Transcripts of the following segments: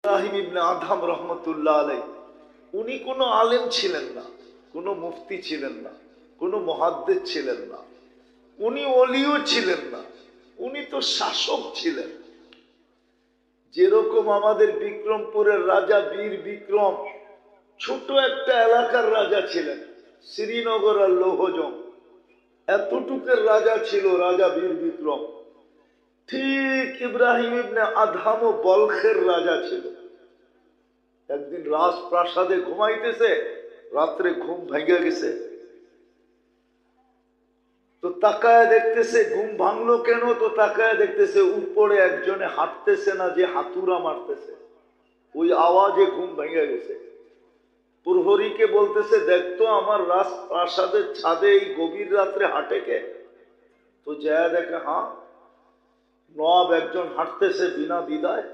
ইব্রাহিম ইবনে Adham রহমতুল্লাহ আলাই, উনি কোনো আলেম ছিলেন না, কোনো মুফতি ছিলেন না, কোনো মুহাদ্দিস ছিলেন না, উনি ওলিও ছিলেন না, উনি তো শাসক ছিলেন। যেরকম আমাদের বিক্রমপুরের রাজা বীর বিক্রম ছোট একটা এলাকার রাজা ছিলেন, শ্রীনগর আর লৌহজং এতটুকের রাজা ছিল রাজা বীর বিক্রম। ঠিক ইব্রাহিম ইবনে আদহামও বলখের রাজা ছিল। একদিন রাজপ্রাসাদে ঘুমাইতেছে, রাত্রে ঘুম ভেঙে গেছে, তো তাকায় দেখতেছে ঘুম ভাঙলো কেন, তো তাকায় দেখতেছে উপরে একজনে হাঁটতেছে না, যে হাতুড়া মারতেছে, ওই আওয়াজে ঘুম ভেঙে গেছে। প্রহরীকে বলতেছে, দেখতো আমার রাজপ্রাসাদের ছাদে এই গভীর রাত্রে হাঁটে কে? তো যায় দেখে, হ্যাঁ, নবাব একজন হাঁটতেছে বিনা দ্বিধায়,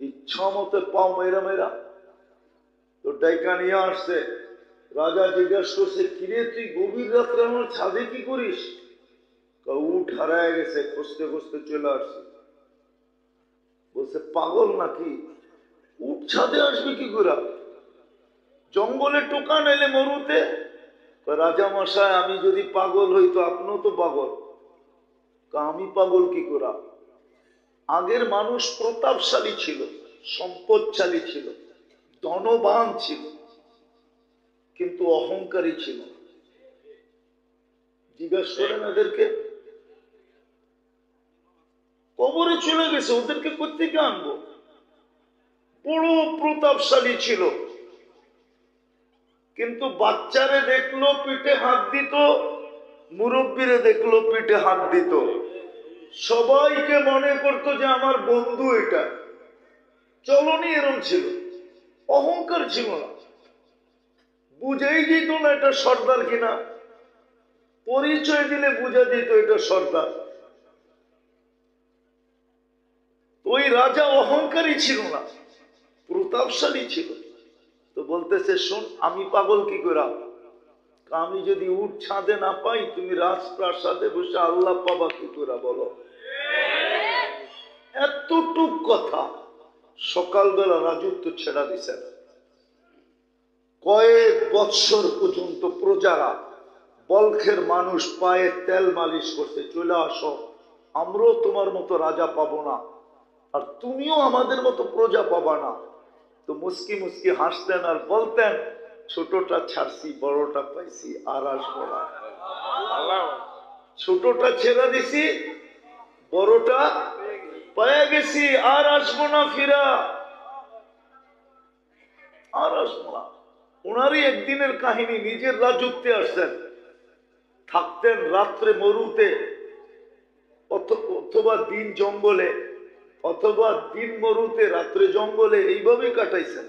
ইচ্ছা মতো পাও মেরা মেরা। তো ডাইকা নিয়ে আসছে। রাজা জিজ্ঞাসা করছে, কিরে তুই গভীর রাত্রে আমার ছাদে কি করিস? উঠ হারায় গেছে, খুঁজতে খুঁজতে চলে আসছে। বলছে, পাগল নাকি? উঠ ছাদে আসবে কি করে? জঙ্গলে টোকা নাইলে মরুতে। রাজা মশাই, আমি যদি পাগল হই তো আপনিও তো পাগল। আমি পাগল কি করে? আগের মানুষ প্রতাপশালী ছিল, সম্পদশালী ছিল, ধনবান ছিল, কিন্তু অহংকারী ছিল। জিজ্ঞাসা করেন এদেরকে, কবরে চলে গেছে, ওদেরকে কোত্থেকে আনবো? বড় প্রতাপশালী ছিল, কিন্তু বাচ্চারে দেখলো পিঠে হাত দিত, মুরব্বীরে দেখলো পিঠে হাত দিত, সবাইকে মনে করতো যে আমার বন্ধু। এটা চলনি এরম ছিল, অহংকার ছিল না, বুঝেই যেত না এটা সর্দার কিনা, পরিচয় দিলে বুঝা যেত এটা সর্দার। ওই রাজা অহংকারী ছিল না, প্রতাপশালী ছিল। তো বলতেছে, শোন, আমি পাগল কি করে? আমি যদি উঠ ছাদে না পাই, তুমি রাজপ্রাসাদে বসে আল্লাহ পাবা কি করে বলো? এতটুক কথা। সকালবেলা রাজত্ব ছেড়া দিছেন। কয়েক বৎসর পর্যন্ত প্রজারা, বলখের মানুষ পায়ে তেল মালিশ করতে, চলে আসো, আমরাও তোমার মতো রাজা পাবো না, আর তুমিও আমাদের মতো প্রজা পাবা না। তো মুস্কি মুস্কি হাসতেন আর বলতেন, ছোটটা ছাড়ছি, বড়টা পাইছি, আর আসবো না। ছোটটা ছেড়ে দিছি, বড়টা পেয়ে গেছি, আর আসবো না ফিরা, আর আসবো না। ওনারই একদিনের কাহিনী, নিজের রাজত্বে আসছেন, থাকতেন রাত্রে মরুতে, অথবা দিন জঙ্গলে, অথবা দিন মরুতে রাত্রে জঙ্গলে, এইভাবে কাটাইছেন।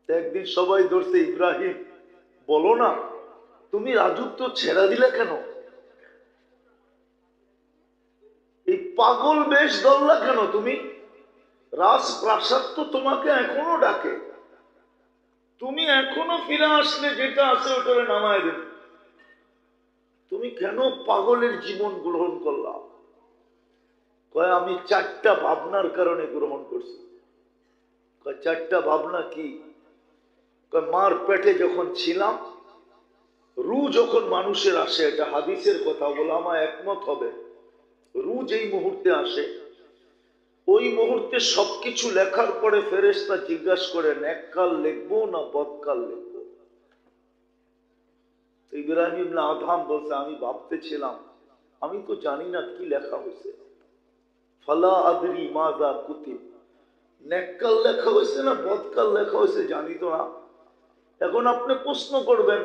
একদিন সবাই ধরছে, ইব্রাহিম বলো না, তুমি রাজত্ব ছেড়া দিলে কেন? এই পাগল বেশ ধরলা কেন তুমি? রাজপ্রাসাদ তো তোমাকে এখনো ডাকে, তুমি এখনো ফিরে আসলে যেটা আছে ওটারে নামায় দেবে। তুমি কেন পাগলের জীবন গ্রহণ করলা? কয়, আমি চারটা ভাবনার কারণে গ্রহণ করছি। কয়, চারটা ভাবনা কি? কয়, মার পেটে যখন ছিলাম, রু যখন মানুষের আসে, এটা হাদিসের কথা, বলে আমার একমত হবে, রু যেই মুহূর্তে আসে, ওই মুহূর্তে সবকিছু লেখার পরে ফেরেশতা জিজ্ঞাসা করে, নেককাল লিখবো না বদকাল লিখবো? ইব্রাহিম ইবনে আদহাম বলছে, আমি ভাবতেছিলাম, আমি তো জানি না কি লেখা হয়েছে, ফালা আদরি মাযা কুতিব, নেককাল লেখা হয়েছে না বদকাল লেখা হয়েছে জানি তো না। এখন আপনি প্রশ্ন করবেন,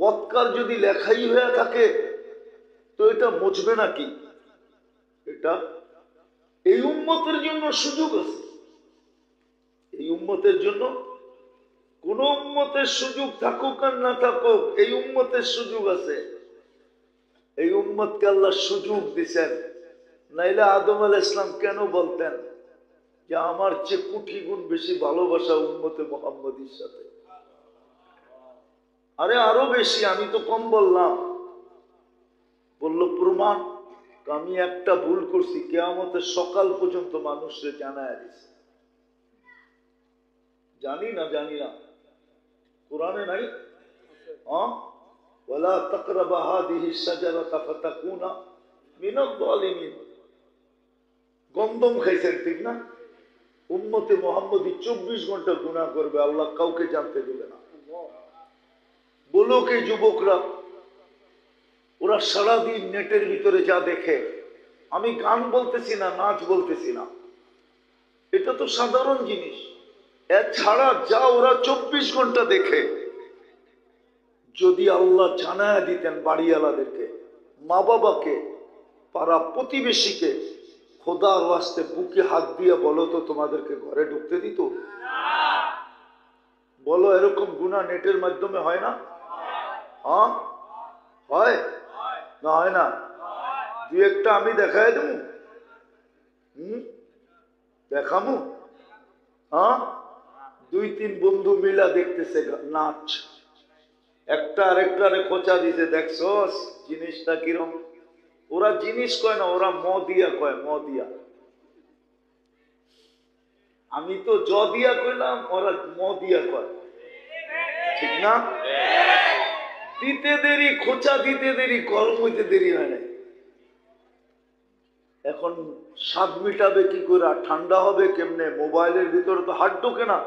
বদকাল যদি লেখাই হয়ে থাকে তো এটা মুছবে নাকি? এটা এই উম্মতের জন্য সুযোগ আছে, এই উম্মতের জন্য, কোন উম্মতের সুযোগ থাকুক আর না থাকুক, এই উম্মতের সুযোগ আছে। এই উম্মতকে আল্লাহ সুযোগ দিচ্ছেন, নাইলে আদম আলাইহিস সালাম কেন বলতেন যে আমার চেয়ে কোটি গুণ বেশি ভালোবাসা উম্মতে মুহাম্মদীর সাথে? আরে আরো বেশি, আমি তো কম বললাম। বলল প্রমাণ, আমি একটা ভুল করছি, কিয়ামতের সকাল পর্যন্ত মানুষকে জানায় দিছি। জানি না কোরআনে নাই? হ্যাঁ, ওয়ালা তাকরাবা হাদিহি শাজারাতা ফাতাকুনা মিনাল যালিমিন। গন্ধম খাইছেন, ঠিক না? উম্মতে মুহাম্মদী 24 ঘন্টা গুনাহ করবে, আল্লাহ কাউকে জানতে দেবে না। বলো কি যুবকরা, ওরা সারাদিন নেটের ভিতরে যা দেখে, আমি গান বলতেছি না, নাচ বলতেছি না, এটা তো সাধারণ জিনিস। এছাড়া যা ওরা 24 ঘন্টা দেখে, যদি আল্লাহ জানায় দিতেন বাড়িওয়ালাদেরকে, মা বাবাকে, পাড়া প্রতিবেশীকে, খোদার ওয়াস্তে বুকে হাত দিয়ে বলো তো তোমাদেরকে ঘরে ঢুকতে দিত? বলো, এরকম গুনাহ নেটের মাধ্যমে হয় না? হ্যাঁ, হয় না? হয় না? দুই একটা আমি দেখায় দেবো, দেখামু। হ্যাঁ, 2-3 বন্ধু মিলা দেখতেছে নাচ, একটা আরেকটারে খোঁচা দিতে, দেখছস জিনিসটা কিরম? ওরা জিনিস কয় না, ওরা মদিয়া কয়, মদিয়া। আমি তো জ দিয়া কইলাম, ওরা মদিয়া কয়, ঠিক না? দিতে দেরি, খোঁচা দিতে দেরি, গরম হইতে দেরি হয় না। এখন স্বাদ মিটাবে কি করে, ঠান্ডা হবে কেমনে? মোবাইলের ভিতরে তো হাত ঢোকে না,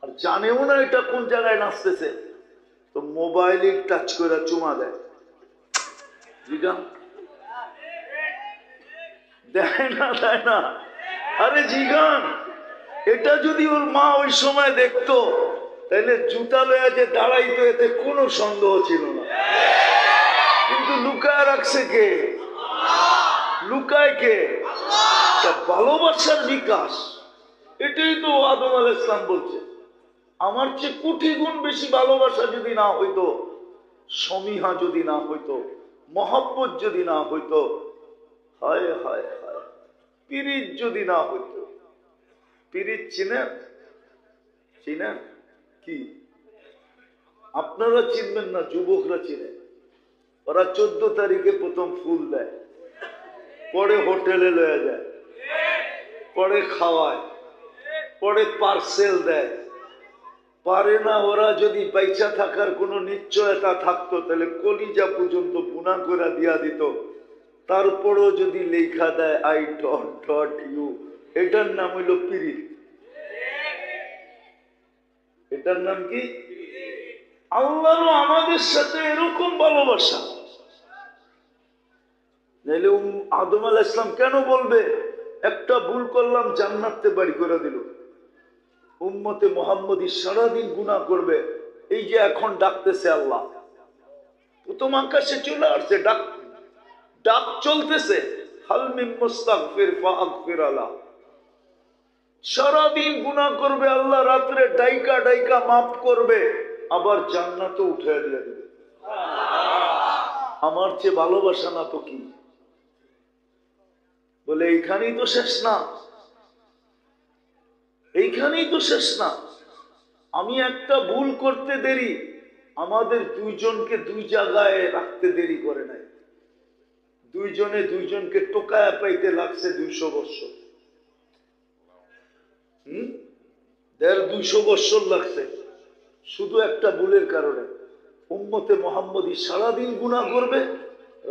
আর জানেও না এটা কোন জায়গায় নাচতেছে, তো মোবাইলে টাচ করে চুমা দেয়। জিগান দেয় না? আরে জিগান, এটা যদি ওর মা ওই সময় দেখতো, তাহলে জুতা লয়া যে দাঁড়াইতো, এতে কোনো সন্দেহ ছিল না। কিন্তু লুকায় রাখছে কে? লুকায় কে? ভালোবাসার বিকাশ। এটাই তো আদম আলাইহিস সালাম বলছে, আমার চেয়ে কোটি গুণ বেশি ভালোবাসা যদি না হইতো, সমীহা যদি না হইতো, মহব্বত যদি না হইতো, হায় হায় হায়, পিরিত যদি না হইতো। পিরিত চিনেন? চিনেন কি? আপনারা চিনবেন না, যুবকরা চিনে। ওরা 14 তারিখে প্রথম ফুল দেয়, পরে হোটেলে লয়ে যায়, পরে খাওয়ায়, পরে পার্সেল দেয়। পারে না, ওরা যদি বাইচা থাকার কোনো নিশ্চয়তা থাকতো, তাহলে কলিজা পর্যন্ত গুণা করে দিয়া দিত। তারপরও যদি লেখা দেয় আই ডট ডট ইউ, এটার নাম হইল পিরিত। এটার নাম কি? আল্লাহরও আমাদের সাথে এরকম ভালোবাসা। নাইলে আদম আলাইহিস সালাম কেন বলবে একটা ভুল করলাম জান্নাতে বাড়ি করে দিল? উম্মতে মুহাম্মদী সারাদিন গুনাহ করবে, এই যে এখন ডাকতেছে আল্লাহ, প্রথম আকাশে চলে আসছে, ডাক চলতেছে, হাল মিন মুস্তাগফির ফাগফির আলা। সারাদিন গুনাহ করবে, আল্লাহ রাত্রে ডাইকা ডাইকা মাফ করবে, আবার জান্নাতে উঠে দিয়ে দেবে। আমার চেয়ে ভালোবাসা না তো কি? বলে এইখানেই তো শেষ না, এইখানেই তো শেষ না। আমি একটা ভুল করতে দেরি, আমাদের দুইজনকে দুই জায়গায় রাখতে দেরি করে নাই। দুইজনে দুইজনকে টোকায়া পাইতে লাগছে 200 বছর। 150-200 বছর লাগছে শুধু একটা ভুলের কারণে। উম্মতে মুহাম্মদী সারাদিন গুনাহ করবে,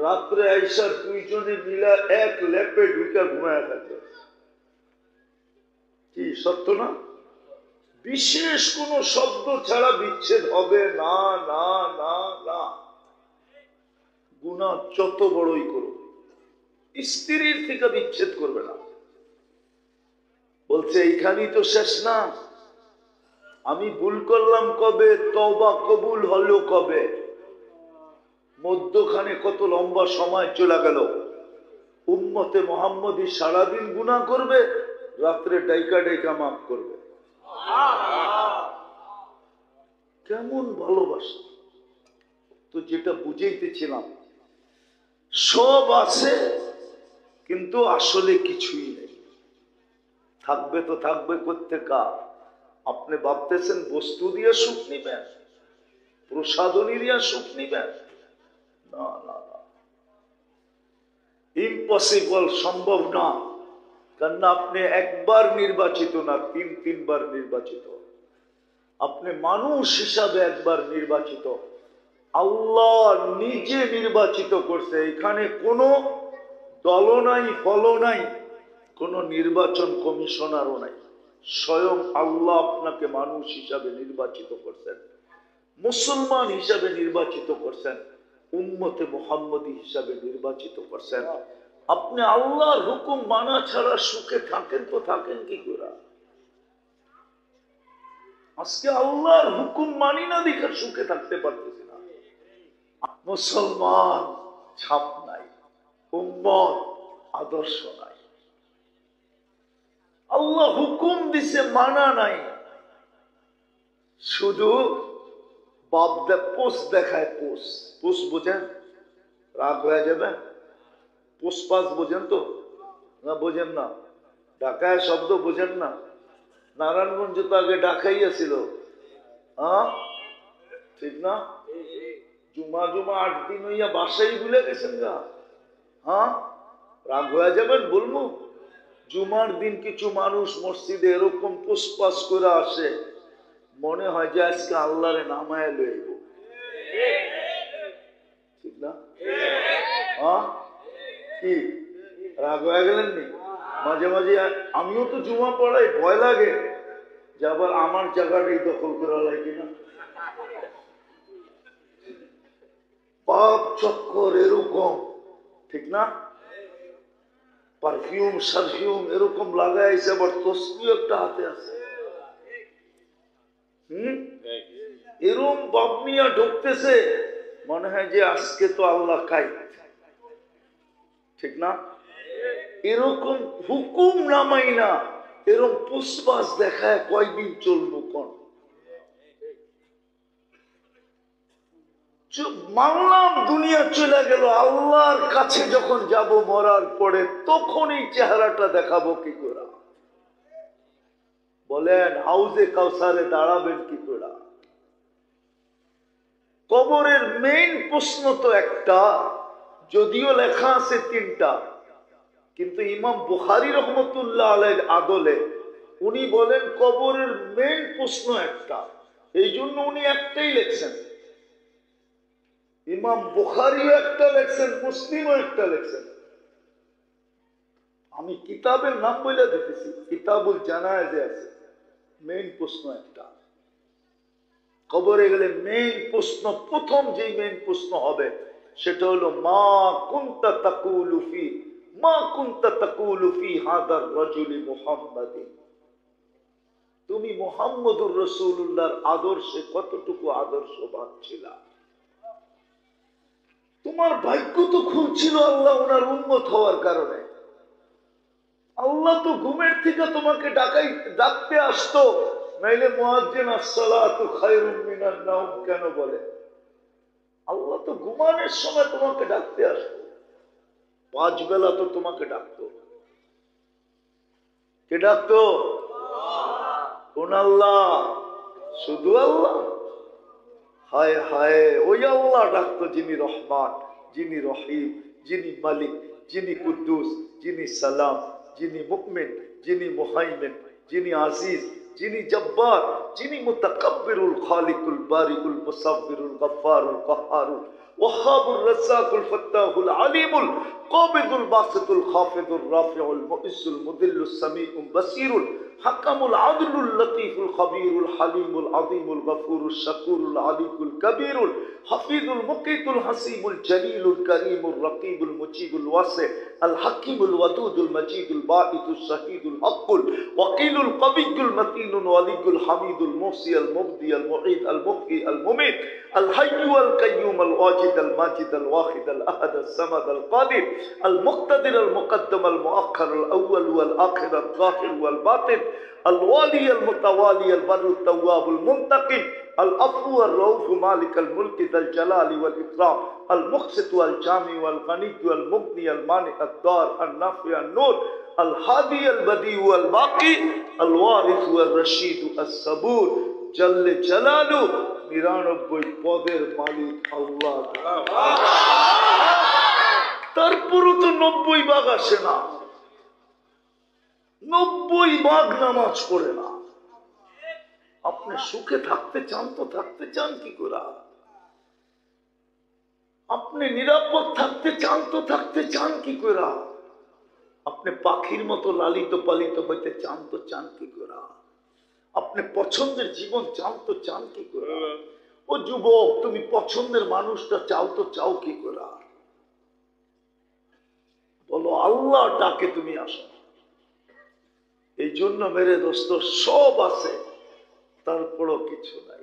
রাত্রে আইসা দুইজনে মিলা এক ল্যাপে ঢুকা ঘুমায়া থাকবে। কি সত্য না? বিশেষ কোন শব্দ ছাড়া বিচ্ছেদ হবে না, না না না। গুনাহ যত বড়ই করো, স্ত্রীর থেকে বিচ্ছেদ করবে না। বলছে এইখানেই তো শেষ না, আমি ভুল করলাম কবে, তওবা কবুল হলো কবে, মধ্যখানে কত লম্বা সময় চলে গেল। উম্মতে মুহাম্মদী সারাদিন গুনাহ করবে, রাত্রে ডাইকা ডাইকা মাফ করবে। কেমন ভালোবাসা! তো যেটা বুঝাইতেছিলাম, সব আছে কিন্তু আসলে কিছুই নেই। থাকবে তো থাকবে কোত্থেকা? আপনি ভাবতেছেন বস্তু দিয়ে সুখ নিবেন, প্রসাদনী দিয়ে সুখ নিবেন? না না না, ইম্পসিবল, সম্ভব না। কেননা আপনি একবার নির্বাচিত না, 3-3 বার নির্বাচিত। আপনি মানুষ হিসাবে একবার নির্বাচিত, আল্লাহ নিজে নির্বাচিত করছে। এখানে কোনো দল নাই, ফল নাই, কোনো নির্বাচন কমিশনারও নাই। স্বয়ং আল্লাহ আপনাকে মানুষ হিসাবে নির্বাচিত করছেন, মুসলমান হিসাবে নির্বাচিত করছেন, উম্মতে মুহাম্মদী হিসাবে নির্বাচিত করছেন। আপনি আল্লাহর হুকুম মানা ছাড়া সুখে থাকেন তো থাকেন কি করে? আজকে আল্লাহর হুকুম মানি না দেখে সুখে থাকতে পারতেছি না। মুসলমান ছাপ নাই, উম্মত আদর্শ নাই। আল্লাহ হুকুম দিছে, মানা নাই, শুধু বাপ পোষ দেখায়। পোষ পোষ বোঝেন? রাগ হয়ে যাবে। পোষ পাস বোঝেন তো? না বোঝেন না? ঢাকায় শব্দ বোঝেন না? নারায়ণগঞ্জ তো আগে ঢাকাইয়া ছিল, হ্যাঁ ঠিক না? জুমা 8 দিন হইয়া বাসাই ভুলে গেছেন গা। হ্যাঁ, রাগ হয়ে যাবেন বলবো? জুমার দিন কিছু মানুষ মসজিদে এরকম পুষ্পাস করে আসে, মনে হয় যে আজকে আল্লাহরে নামায় লইব, ঠিক না? হ্যাঁ, কি রাগ হয়ে গেলেন নি? মাঝে মাঝে আমিও তো জুমা পড়াই, ভয় লাগে যে আবার আমার জায়গাটাই দখল করা লাগে না। পাপ চক্কর এরকম, ঠিক না? পারফিউম সারফিউম এরকম লাগাইছে, আবার তসবিও একটা হাতে আছে। এরকম বাপ মিয়া ঢুকতেছে, মনে হয় যে আজকে তো আল্লাহ কাই, ঠিক না? এরকম হুকুম নামাই না, এরকম পুষ্পাস দেখায় কয়দিন চলবো কোন? মানলাম দুনিয়া চলে গেল, আল্লাহর কাছে যখন যাব মরার পরে, তখন এই চেহারাটা দেখাবো কি করে? বলেন, হাউজে কাউসারে দাঁড়াবেন কি করে? কবরের মেইন প্রশ্ন তো একটা, যদিও লেখা আছে 3টা, কিন্তু ইমাম বুখারী রহমতুল্লাহ আলাইহির আদলে উনি বলেন কবরের মেইন প্রশ্ন একটা, এই জন্য উনি একটাই লেখছেন। ইমাম বুখারীও একটা লেখছেন, মুসলিমও একটা লেখছেন। আমি কিতাবের নাম বলে দিতেছি, কিতাবুল জানায়েজে আছে। মেইন প্রশ্ন একটা, কবরে গেলে মেইন প্রশ্ন, প্রথম যেই মেইন প্রশ্ন হবে সেটা হলো মা কুনতা তাকুলু ফি, মা কুনতা তাকুলু ফি হাদার রাজুলি মুহাম্মাদিন। তুমি মুহাম্মদুর রাসূলুল্লাহর আদর্শে কতটুকু আদর্শবান ছিলা? তোমার ভাগ্য তো খুব ছিল আল্লাহ ওনার উম্মত হওয়ার কারণে। আল্লাহ তো ঘুমের থেকে তোমাকে ডাকতে আসতো, নাইলে মুয়াজ্জিন আসসালাতু খায়রুম মিনান নাওম কেন বলে? আল্লাহ তো ঘুমানোর সময় তোমাকে ডাকতে আসতো, 5 বেলা তো তোমাকে ডাকতো। কে ডাকতো? কোন আল্লাহ? শুধু আল্লাহ? হায় হায়, ওই আল্লাহ ডাকতো যিনি রহমান, যিনি রহিম, যিনি মালিক, যিনি কুদ্দুস, যিনি সালাম, যিনি মুমিন, যিনি মুহাইমিন, যিনি আজিজ, যিনি জব্বার, যিনি মুতাকাব্বিরুল খালিকুল বারিকুল মুসাব্বিরুল গফফারুল কাহ্হারুল ওয়াহাবুর রাজ্জাকুল ফাত্তাহুল আলিমুল কাবিদুল বাসিতুল খাফিদুর রাফিউল মুইজ্জুল মুদিল্লুস সামিউল বাসিরুল হাকামুল আদলুল লতীফুল খবীরুল হালিমুল আযীমুল গফুরুশ শাকুরুল আলিকুল কবীরুল হাফিজুল মুকিতুল হাসিবুল জলিলুল করিমুর রকিবুল মুজিবুল ওয়াসি আল হাকিমুল ওয়াদুদুল মজিদুল বাঈতুস শাহীদুল হকুল ওয়াকিলুল কবিয়ুল মতিনুল ওয়ালিয়ুল হামিদুল মুহসি আল মুবদি আল মুঈদ আল মুহয়ি আল মুমীত আল হাইয়্যু আল কাইয়্যুম আল ওয়াজিদ আল মাজিদ আল ওয়াহিদ আল আহাদ আল সামাদ আল কাদির আল মুক্তাদির আল মুকদ্দম আল মুআখ্খার আল আউয়াল ওয়াল আখির আল যাহির ওয়াল বাতিন الوالي المتوالي البر التواب المنتقم العفو الرؤوف مالك الملك ذا الجلال والإكرام المقسط والجامع والغني والمغني المانع الدار النافع النور الهادي البديع والباقي الوارث والرشيد الصبور جل جلاله 99 পদের মালিক আল্লাহ। তারপরও তো 90 ভাগ আসে না, 90 ভাগ নামাজ পড়ে না। আপনি সুখে থাকতে চান তো থাকতে চান কি করে? আপনি নিরাপদ থাকতে চান তো থাকতে চান কি করে? আপনি পাখির মতো লালিত পালিত হইতে চান তো চান কি করে? আপনি পছন্দের জীবন চান তো চান কি করে? ও যুবক, তুমি পছন্দের মানুষটা চাও তো চাও কি করে? বলো, আল্লাহ ডাকে তুমি আসো। এই জন্য মেরে দোস্ত, সব আছে তারপরও কিছু নাই।